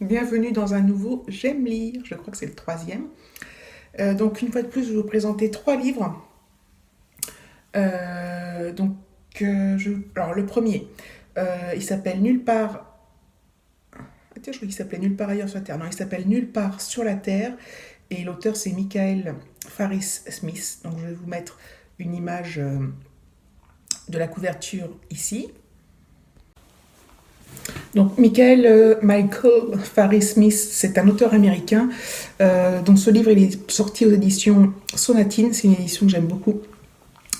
Bienvenue dans un nouveau J'aime lire, je crois que c'est le troisième. Donc une fois de plus, je vais vous présenter trois livres. Euh, donc, alors le premier, il s'appelle Nulle part. Ah, tiens, je crois qu'il s'appelait Nulle part ailleurs sur la Terre. Non, il s'appelle Nulle part sur la Terre. Et l'auteur, c'est Michael Faris Smith. Donc je vais vous mettre une image de la couverture ici. Donc, Michael Faris Smith, c'est un auteur américain dont ce livre il est sorti aux éditions Sonatine. C'est une édition que j'aime beaucoup.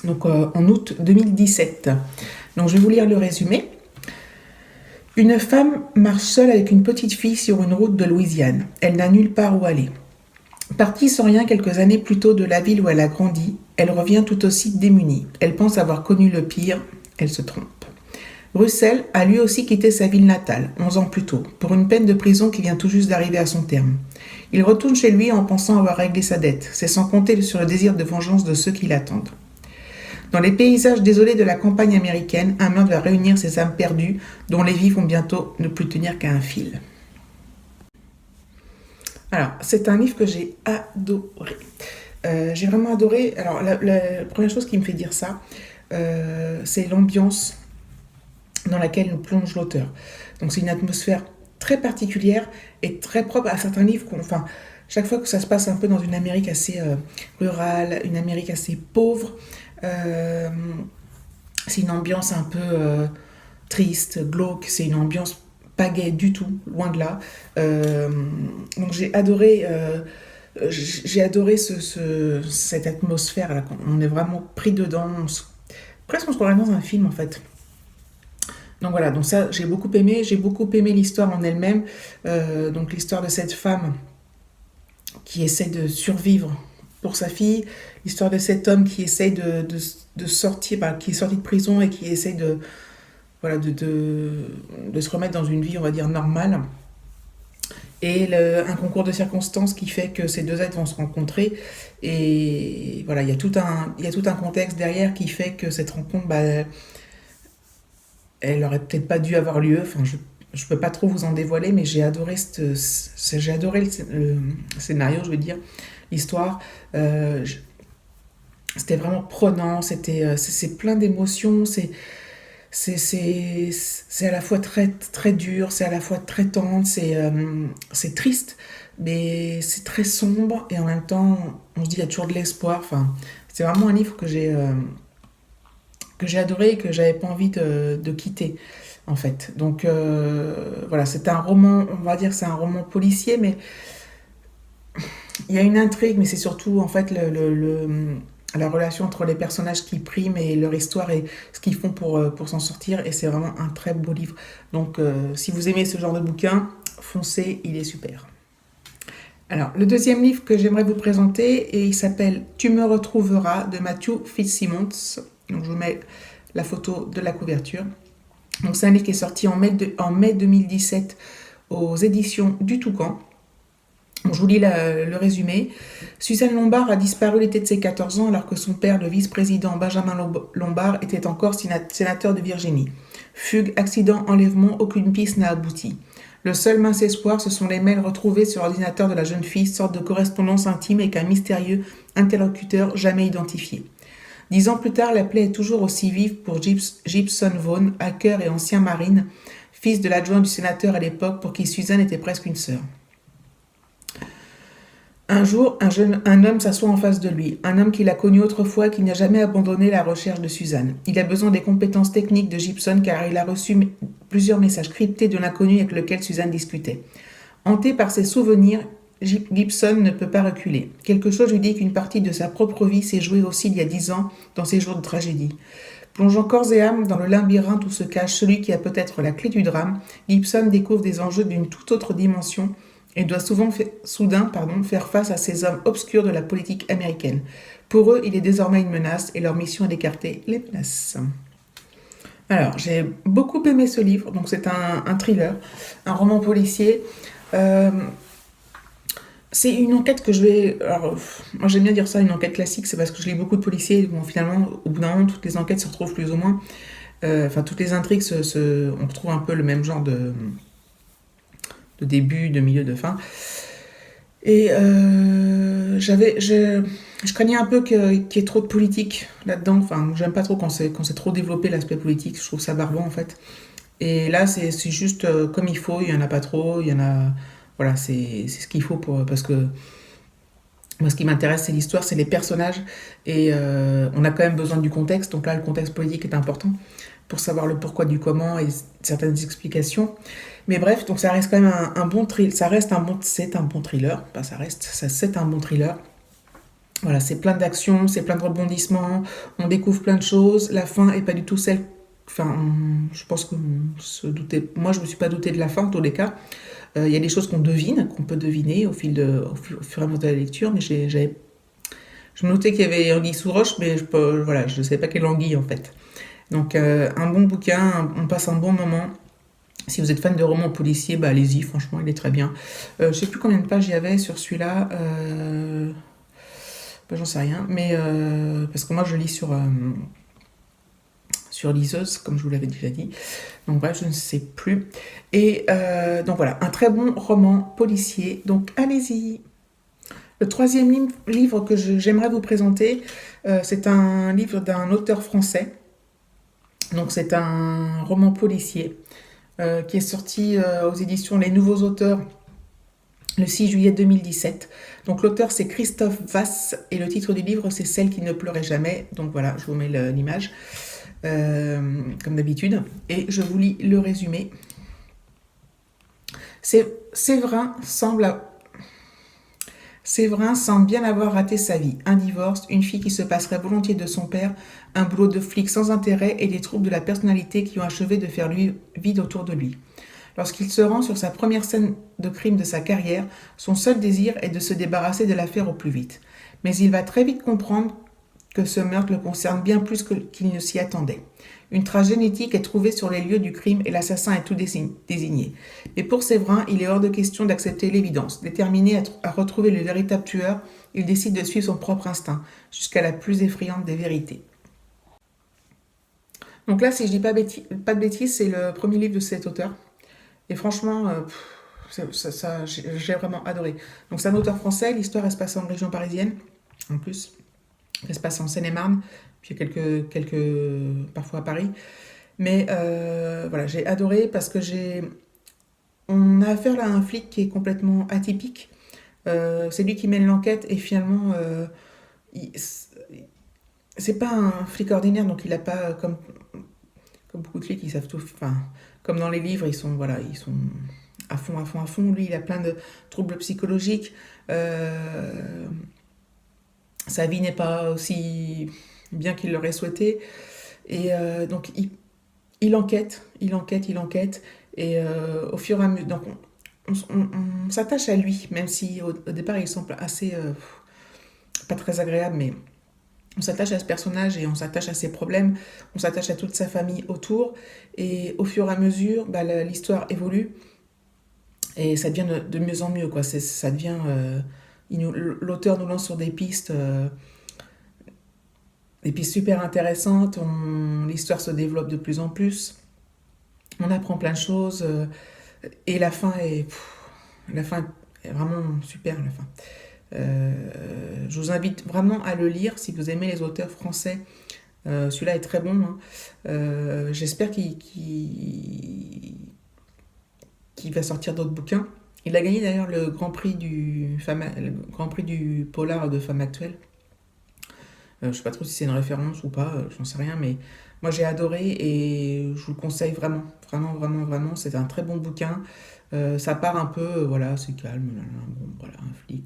Donc, en août 2017. Donc, je vais vous lire le résumé. Une femme marche seule avec une petite fille sur une route de Louisiane. Elle n'a nulle part où aller. Partie sans rien quelques années plus tôt de la ville où elle a grandi, elle revient tout aussi démunie. Elle pense avoir connu le pire. Elle se trompe. Russell a lui aussi quitté sa ville natale, 11 ans plus tôt, pour une peine de prison qui vient tout juste d'arriver à son terme. Il retourne chez lui en pensant avoir réglé sa dette, c'est sans compter sur le désir de vengeance de ceux qui l'attendent. Dans les paysages désolés de la campagne américaine, un meurtre va réunir ces âmes perdues, dont les vies vont bientôt ne plus tenir qu'à un fil. Alors, c'est un livre que j'ai adoré. J'ai vraiment adoré. Alors, la première chose qui me fait dire ça, c'est l'ambiance dans laquelle nous plonge l'auteur. Donc c'est une atmosphère très particulière et très propre à certains livres enfin, chaque fois que ça se passe un peu dans une Amérique assez rurale, une Amérique assez pauvre, c'est une ambiance un peu triste, glauque, c'est une ambiance pas gaie du tout, loin de là. Donc j'ai adoré cette atmosphère là, on est vraiment pris dedans, presque on se croirait dans un film en fait. Donc voilà, donc ça j'ai beaucoup aimé l'histoire en elle-même, donc l'histoire de cette femme qui essaie de survivre pour sa fille, l'histoire de cet homme qui essaie de sortir, qui est sorti de prison et qui essaie voilà, de se remettre dans une vie, on va dire, normale. Et un concours de circonstances qui fait que ces deux êtres vont se rencontrer. Et voilà, il y a tout un contexte derrière qui fait que cette rencontre, elle aurait peut-être pas dû avoir lieu. Enfin, je peux pas trop vous en dévoiler, mais j'ai adoré le scénario, je veux dire, l'histoire. C'était vraiment prenant, c'est plein d'émotions, c'est à la fois très, très dur, c'est à la fois très tendre, c'est triste, mais c'est très sombre, et en même temps, on se dit, il y a toujours de l'espoir. Enfin, c'est vraiment un livre que j'ai adoré et que j'avais pas envie de quitter, en fait. Donc, voilà, c'est un roman, on va dire, c'est un roman policier, mais il y a une intrigue, mais c'est surtout, en fait, la relation entre les personnages qui priment et leur histoire et ce qu'ils font pour s'en sortir. Et c'est vraiment un très beau livre. Donc, si vous aimez ce genre de bouquin, foncez, il est super. Alors, le deuxième livre que j'aimerais vous présenter, et il s'appelle Tu me retrouveras de Matthew Fitzsimmons. Donc, je vous mets la photo de la couverture. Donc, c'est un livre qui est sorti en mai 2017 aux éditions du Toucan. Je vous lis le résumé. Suzanne Lombard a disparu l'été de ses 14 ans alors que son père, le vice-président Benjamin Lombard, était encore sénateur de Virginie. Fugue, accident, enlèvement, aucune piste n'a abouti. Le seul mince espoir, ce sont les mails retrouvés sur l'ordinateur de la jeune fille, sorte de correspondance intime avec un mystérieux interlocuteur jamais identifié. 10 ans plus tard, la plaie est toujours aussi vive pour Gibson Vaughn, hacker et ancien marine, fils de l'adjoint du sénateur à l'époque pour qui Suzanne était presque une sœur. Un jour, un homme s'assoit en face de lui, un homme qu'il a connu autrefois et qui n'a jamais abandonné la recherche de Suzanne. Il a besoin des compétences techniques de Gibson car il a reçu plusieurs messages cryptés de l'inconnu avec lequel Suzanne discutait. Hanté par ses souvenirs, Gibson ne peut pas reculer. Quelque chose lui dit qu'une partie de sa propre vie s'est jouée aussi il y a 10 ans dans ces jours de tragédie. Plongeant corps et âme dans le labyrinthe où se cache celui qui a peut-être la clé du drame, Gibson découvre des enjeux d'une toute autre dimension et doit soudain faire face à ces hommes obscurs de la politique américaine. Pour eux, il est désormais une menace et leur mission est d'écarter les menaces. Alors, j'ai beaucoup aimé ce livre, donc c'est un thriller, un roman policier. C'est une enquête que je vais... Alors, moi j'aime bien dire ça, une enquête classique, c'est parce que je lis beaucoup de policiers, bon, finalement, au bout d'un moment, toutes les enquêtes se retrouvent plus ou moins. Toutes les intrigues, on retrouve un peu le même genre de début, de milieu, de fin. Et je craignais un peu qu'il y ait trop de politique là-dedans. Enfin, j'aime pas trop quand c'est trop développé l'aspect politique. Je trouve ça barbant en fait. Et là, c'est juste comme il faut. Il y en a pas trop. Il y en a. Voilà, c'est ce qu'il faut parce que moi, ce qui m'intéresse, c'est l'histoire, c'est les personnages. Et on a quand même besoin du contexte. Donc là, le contexte politique est important pour savoir le pourquoi du comment et certaines explications. Mais bref, donc ça reste quand même un bon thriller. C'est un bon thriller. Pas ça reste, ça c'est un bon thriller. Voilà, c'est plein d'actions, c'est plein de rebondissements. On découvre plein de choses. La fin est pas du tout celle. Enfin, je pense que se doutait. Moi, je me suis pas douté de la fin, en tous les cas. Il y a des choses qu'on devine, qu'on peut deviner au fur et à mesure de la lecture, mais je me doutais qu'il y avait anguille sous roche, mais voilà, je ne savais pas quelle anguille en fait. Donc un bon bouquin, on passe un bon moment. Si vous êtes fan de romans policiers, bah allez-y, franchement, il est très bien. Je ne sais plus combien de pages il y avait sur celui-là. Bah, j'en sais rien, mais parce que moi je lis sur liseuse, comme je vous l'avais déjà dit. Donc bref, je ne sais plus. Et donc voilà, un très bon roman policier. Donc allez-y. Le troisième livre que j'aimerais vous présenter, c'est un livre d'un auteur français. Donc c'est un roman policier qui est sorti aux éditions Les Nouveaux Auteurs le 6 juillet 2017. Donc l'auteur c'est Christophe Vasse et le titre du livre c'est Celle qui ne pleurait jamais. Donc voilà, je vous mets l'image comme d'habitude et je vous lis le résumé. Séverin semble bien avoir raté sa vie. Un divorce, une fille qui se passerait volontiers de son père, un boulot de flic sans intérêt et des troubles de la personnalité qui ont achevé de faire lui vide autour de lui. Lorsqu'il se rend sur sa première scène de crime de sa carrière, son seul désir est de se débarrasser de l'affaire au plus vite. Mais il va très vite comprendre que ce meurtre le concerne bien plus qu'il ne s'y attendait. Une trace génétique est trouvée sur les lieux du crime et l'assassin est tout désigné. Mais pour Séverin, il est hors de question d'accepter l'évidence. Déterminé à retrouver le véritable tueur, il décide de suivre son propre instinct, jusqu'à la plus effrayante des vérités. Donc là, si je dis pas de bêtises, c'est le premier livre de cet auteur. Et franchement, j'ai vraiment adoré. Donc c'est un auteur français, l'histoire elle se passe en région parisienne, en plus. Elle se passe en Seine-et-Marne, puis quelques parfois à Paris. Mais voilà, j'ai adoré parce que on a affaire là à un flic qui est complètement atypique. C'est lui qui mène l'enquête et finalement, c'est pas un flic ordinaire, donc il a pas comme beaucoup de flics, ils savent tout. Enfin, comme dans les livres, ils sont à fond, à fond, à fond. Lui, il a plein de troubles psychologiques. Sa vie n'est pas aussi bien qu'il l'aurait souhaité. Et donc, il enquête, il enquête, il enquête. Et au fur et à mesure, donc on s'attache à lui, même si au départ, il semble assez pas très agréable, mais on s'attache à ce personnage et on s'attache à ses problèmes, on s'attache à toute sa famille autour. Et au fur et à mesure, bah, l'histoire évolue et ça devient de mieux en mieux, quoi. Ça devient... l'auteur nous lance sur des pistes super intéressantes. L'histoire se développe de plus en plus. On apprend plein de choses. Et la fin est vraiment super, la fin. Je vous invite vraiment à le lire si vous aimez les auteurs français. Celui-là est très bon, hein. J'espère qu'il va sortir d'autres bouquins. Il a gagné d'ailleurs le Grand Prix du Polar de Femme Actuelle. Je sais pas trop si c'est une référence ou pas, j'en sais rien, mais moi j'ai adoré et je vous le conseille vraiment, vraiment, vraiment, vraiment. C'est un très bon bouquin. Ça part un peu, voilà, c'est calme, bon, voilà, un flic.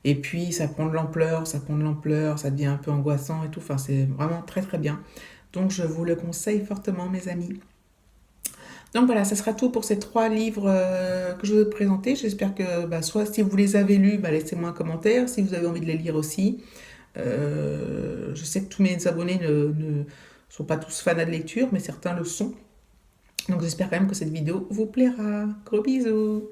Et puis ça prend de l'ampleur, ça devient un peu angoissant et tout. Enfin, c'est vraiment très très bien. Donc je vous le conseille fortement, mes amis. Donc voilà, ça sera tout pour ces 3 livres que je vais vous présenter. J'espère que soit si vous les avez lus, laissez-moi un commentaire. Si vous avez envie de les lire aussi. Je sais que tous mes abonnés ne sont pas tous fans de lecture, mais certains le sont. Donc j'espère quand même que cette vidéo vous plaira. Gros bisous!